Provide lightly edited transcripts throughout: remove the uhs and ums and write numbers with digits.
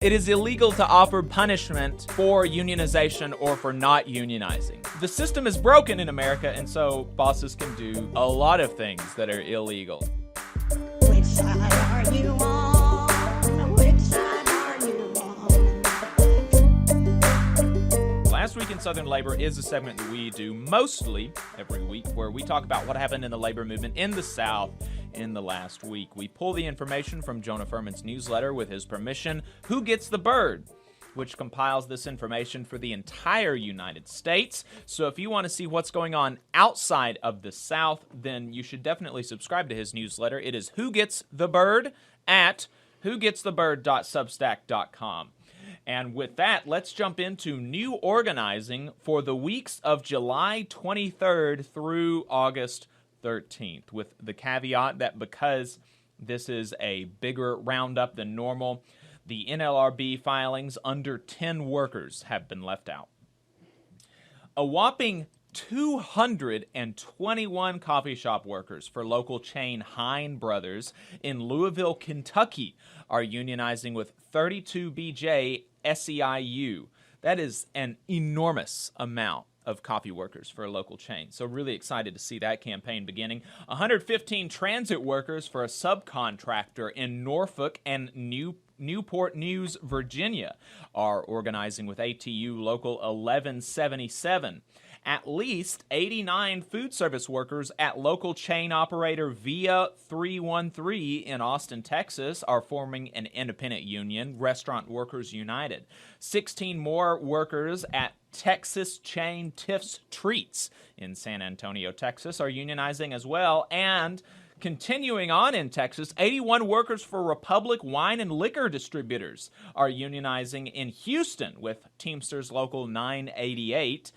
It is illegal to offer punishment for unionization or for not unionizing. The system is broken in America, and so bosses can do a lot of things that are illegal. Which side are you on? Which side are you on? Last Week in Southern Labor is a segment that we do mostly every week where we talk about what happened in the labor movement in the South in the last week. We pull the information from Jonah Furman's newsletter with his permission, Who Gets the Bird?, which compiles this information for the entire United States. So if you want to see what's going on outside of the South, then you should definitely subscribe to his newsletter. It is Who Gets the Bird at whogetsthebird.substack.com. And with that, let's jump into new organizing for the weeks of July 23rd through August 13th, with the caveat that because this is a bigger roundup than normal, the NLRB filings under 10 workers have been left out. A whopping 221 coffee shop workers for local chain Heine Brothers in Louisville, Kentucky are unionizing with 32BJ SEIU. That is an enormous amount of coffee workers for a local chain. So really excited to see that campaign beginning. 115 transit workers for a subcontractor in Norfolk and Newport News, Virginia are organizing with ATU Local 1177. At least 89 food service workers at local chain operator Via 313 in Austin, Texas, are forming an independent union, Restaurant Workers United. 16 more workers at Texas chain Tiff's Treats in San Antonio, Texas, are unionizing as well. And continuing on in Texas, 81 workers for Republic Wine and Liquor Distributors are unionizing in Houston with Teamsters Local 988.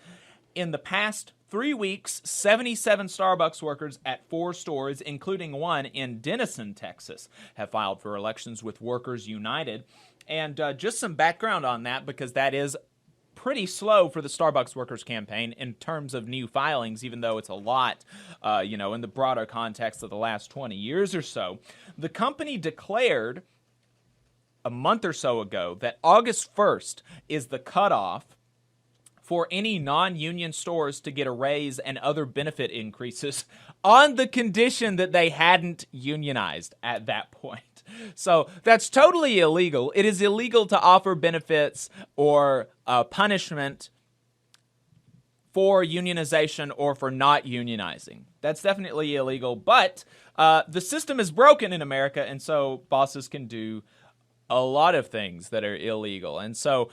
In the past 3 weeks, 77 Starbucks workers at 4 stores, including one in Denison, Texas, have filed for elections with Workers United. And just some background on that, because that is pretty slow for the Starbucks Workers Campaign in terms of new filings, even though it's a lot, in the broader context of the last 20 years or so. The company declared a month or so ago that August 1st is the cutoff for any non-union stores to get a raise and other benefit increases on the condition that they hadn't unionized at that point. So that's totally illegal. It is illegal to offer benefits or punishment for unionization or for not unionizing. That's definitely illegal, but the system is broken in America, and so bosses can do a lot of things that are illegal. And so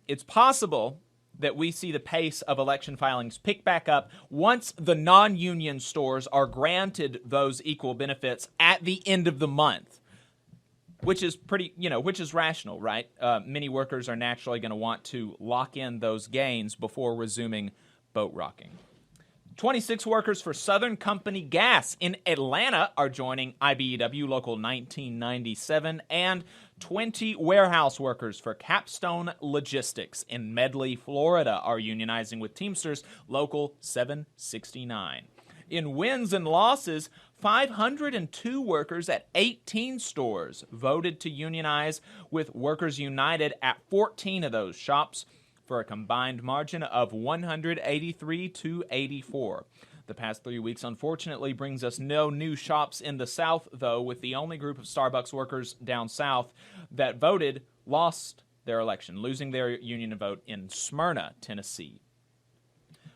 it's possible that we see the pace of election filings pick back up once the non-union stores are granted those equal benefits at the end of the month, which is which is rational, right? Many workers are naturally going to want to lock in those gains before resuming boat rocking. 26 workers for Southern Company Gas in Atlanta are joining IBEW Local 1997, and 20 warehouse workers for Capstone Logistics in Medley, Florida are unionizing with Teamsters Local 769. In wins and losses, 502 workers at 18 stores voted to unionize with Workers United at 14 of those shops, for a combined margin of 183 to 84. The past 3 weeks, unfortunately, brings us no new shops in the South, though, with the only group of Starbucks workers down south that voted lost their election, losing their union vote in Smyrna, Tennessee.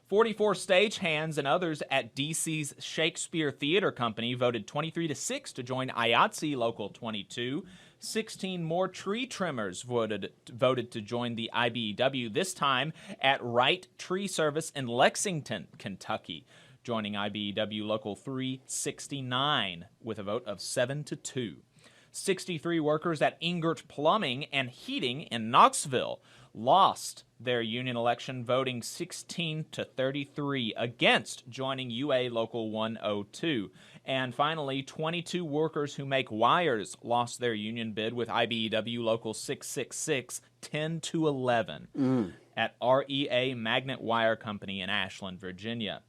44 stagehands and others at D.C.'s Shakespeare Theater Company voted 23-6 to join IATSE Local 22. 16 more tree trimmers voted to join the IBEW, this time at Wright Tree Service in Lexington, Kentucky, joining IBEW Local 369 with a vote of 7-2. 63 workers at Ingert Plumbing and Heating in Knoxville lost their union election, voting 16-33 against joining UA Local 102. And finally, 22 workers who make wires lost their union bid with IBEW Local 666, 10-11 at REA Magnet Wire Company in Ashland, Virginia.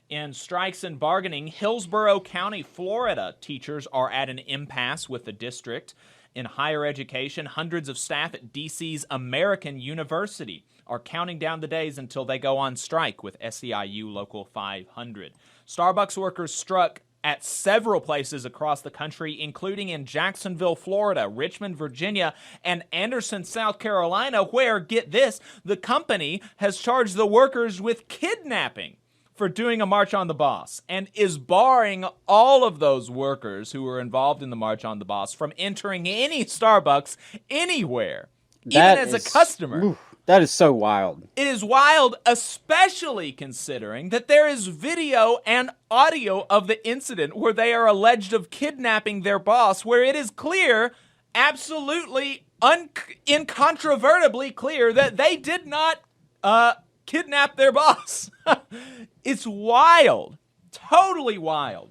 In strikes and bargaining, Hillsborough County, Florida teachers are at an impasse with the district In higher education, hundreds of staff at D.C.'s American University are counting down the days until they go on strike with SEIU Local 500. Starbucks workers struck at several places across the country, including in Jacksonville, Florida, Richmond, Virginia, and Anderson, South Carolina, where, get this, the company has charged the workers with kidnapping for doing a March on the Boss and is barring all of those workers who were involved in the March on the Boss from entering any Starbucks anywhere, even as a customer. Oof, that is so wild. It is wild, especially considering that there is video and audio of the incident where they are alleged of kidnapping their boss, where it is clear, absolutely incontrovertibly clear, that they did not kidnap their boss. It's wild. Totally wild.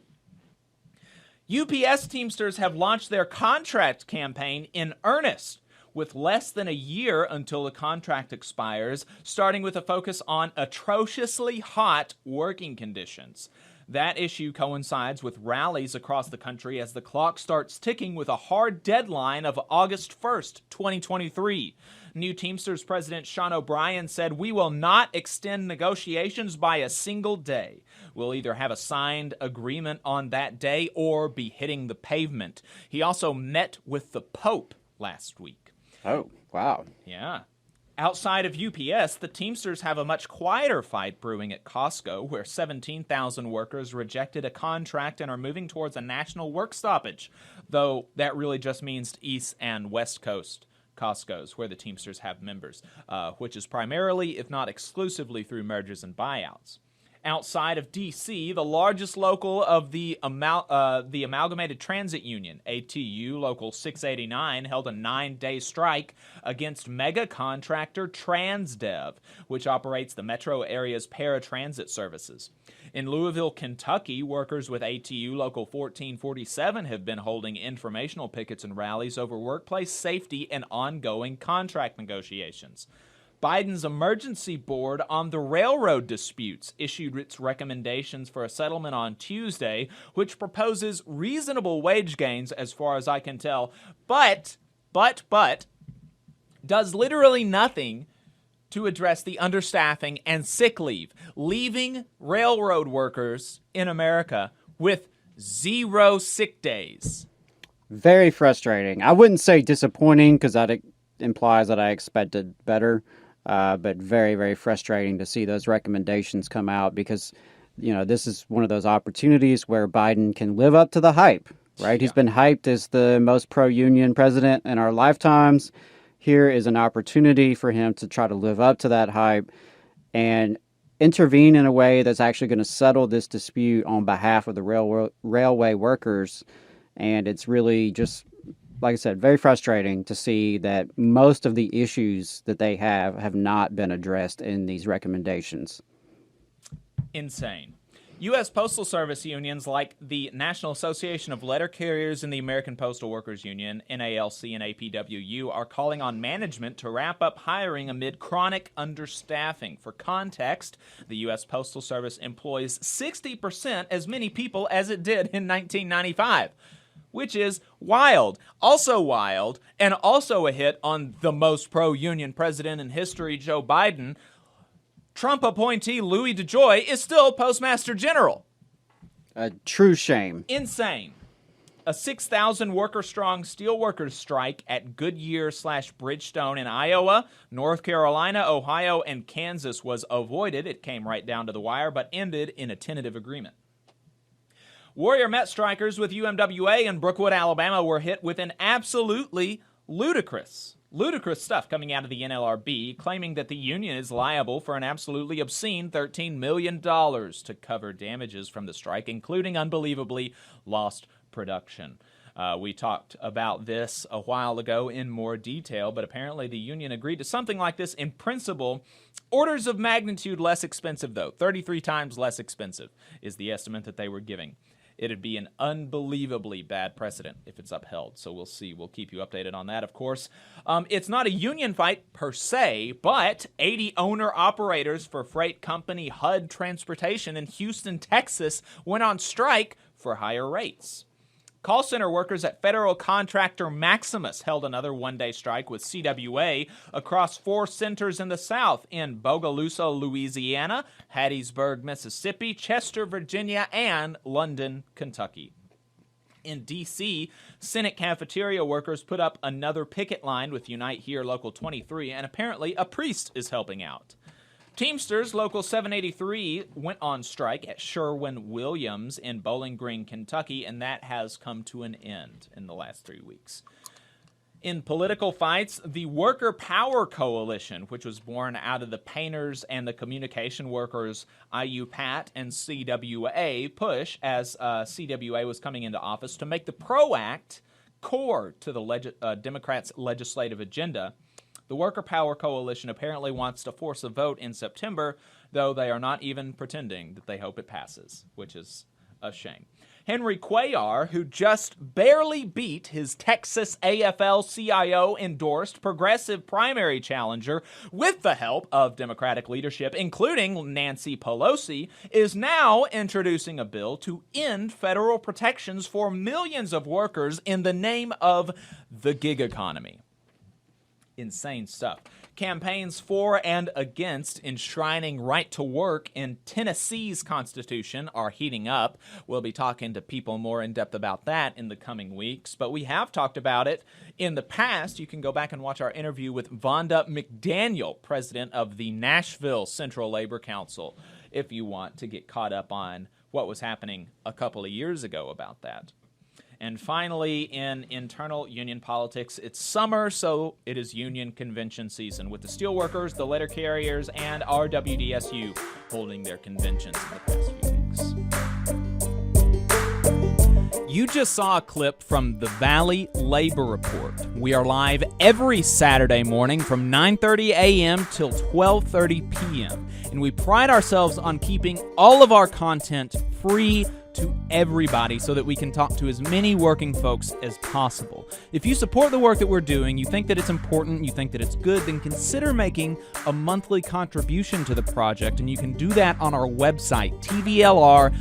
UPS Teamsters have launched their contract campaign in earnest, with less than a year until the contract expires, starting with a focus on atrociously hot working conditions. That issue coincides with rallies across the country as the clock starts ticking with a hard deadline of August 1st, 2023. New Teamsters President Sean O'Brien said, "We will not extend negotiations by a single day. We'll either have a signed agreement on that day or be hitting the pavement." He also met with the Pope last week. Oh, wow. Yeah. Outside of UPS, the Teamsters have a much quieter fight brewing at Costco, where 17,000 workers rejected a contract and are moving towards a national work stoppage, though that really just means East and West Coast Costco's, where the Teamsters have members, which is primarily, if not exclusively, through mergers and buyouts. Outside of D.C., the largest local of the Amalgamated Transit Union, ATU Local 689, held a 9-day strike against mega contractor Transdev, which operates the metro area's paratransit services. In Louisville, Kentucky, workers with ATU Local 1447 have been holding informational pickets and rallies over workplace safety and ongoing contract negotiations. Biden's emergency board on the railroad disputes issued its recommendations for a settlement on Tuesday, which proposes reasonable wage gains as far as I can tell, but does literally nothing to address the understaffing and sick leave, leaving railroad workers in America with 0 sick days. Very frustrating. I wouldn't say disappointing because that implies that I expected better. But very, very frustrating to see those recommendations come out because, this is one of those opportunities where Biden can live up to the hype, right? Yeah. He's been hyped as the most pro-union president in our lifetimes. Here is an opportunity for him to try to live up to that hype and intervene in a way that's actually going to settle this dispute on behalf of the railway workers. And it's really just, like I said, very frustrating to see that most of the issues that they have not been addressed in these recommendations. Insane. U.S. Postal Service unions like the National Association of Letter Carriers and the American Postal Workers Union, NALC and APWU, are calling on management to wrap up hiring amid chronic understaffing. For context, the U.S. Postal Service employs 60% as many people as it did in 1995. Which is wild. Also wild, and also a hit on the most pro-union president in history, Joe Biden. Trump appointee Louis DeJoy is still Postmaster General. A true shame. Insane. A 6,000 worker-strong steelworkers strike at Goodyear/Bridgestone in Iowa, North Carolina, Ohio, and Kansas was avoided. It came right down to the wire, but ended in a tentative agreement. Warrior Met strikers with UMWA in Brookwood, Alabama were hit with an absolutely ludicrous stuff coming out of the NLRB, claiming that the union is liable for an absolutely obscene $13 million to cover damages from the strike, including unbelievably lost production. We talked about this a while ago in more detail, but apparently the union agreed to something like this in principle. Orders of magnitude less expensive, though. 33 times less expensive is the estimate that they were giving. It'd be an unbelievably bad precedent if it's upheld. So we'll see. We'll keep you updated on that, of course. It's not a union fight per se, but 80 owner-operators for freight company HUD Transportation in Houston, Texas, went on strike for higher rates. Call center workers at federal contractor Maximus held another one-day strike with CWA across 4 centers in the South in Bogalusa, Louisiana, Hattiesburg, Mississippi, Chester, Virginia, and London, Kentucky. In D.C., Senate cafeteria workers put up another picket line with Unite Here Local 23, and apparently a priest is helping out. Teamsters Local 783 went on strike at Sherwin-Williams in Bowling Green, Kentucky, and that has come to an end in the last 3 weeks. In political fights, the Worker Power Coalition, which was born out of the painters and the communication workers IUPAT and CWA push as CWA was coming into office to make the PRO Act core to the Democrats' legislative agenda. The Worker Power Coalition apparently wants to force a vote in September, though they are not even pretending that they hope it passes, which is a shame. Henry Cuellar, who just barely beat his Texas AFL-CIO-endorsed progressive primary challenger with the help of Democratic leadership, including Nancy Pelosi, is now introducing a bill to end federal protections for millions of workers in the name of the gig economy. Insane stuff. Campaigns for and against enshrining right to work in Tennessee's Constitution are heating up. We'll be talking to people more in depth about that in the coming weeks, but we have talked about it in the past. You can go back and watch our interview with Vonda McDaniel, president of the Nashville Central Labor Council, if you want to get caught up on what was happening a couple of years ago about that. And finally, in internal union politics, it's summer, so it is union convention season, with the steelworkers, the letter carriers, and RWDSU holding their conventions in the past few weeks. You just saw a clip from the Valley Labor Report. We are live every Saturday morning from 9:30 a.m. till 12:30 p.m., and we pride ourselves on keeping all of our content free to everybody so that we can talk to as many working folks as possible. If you support the work that we're doing, you think that it's important, you think that it's good, then consider making a monthly contribution to the project, and you can do that on our website, tvlr.fm.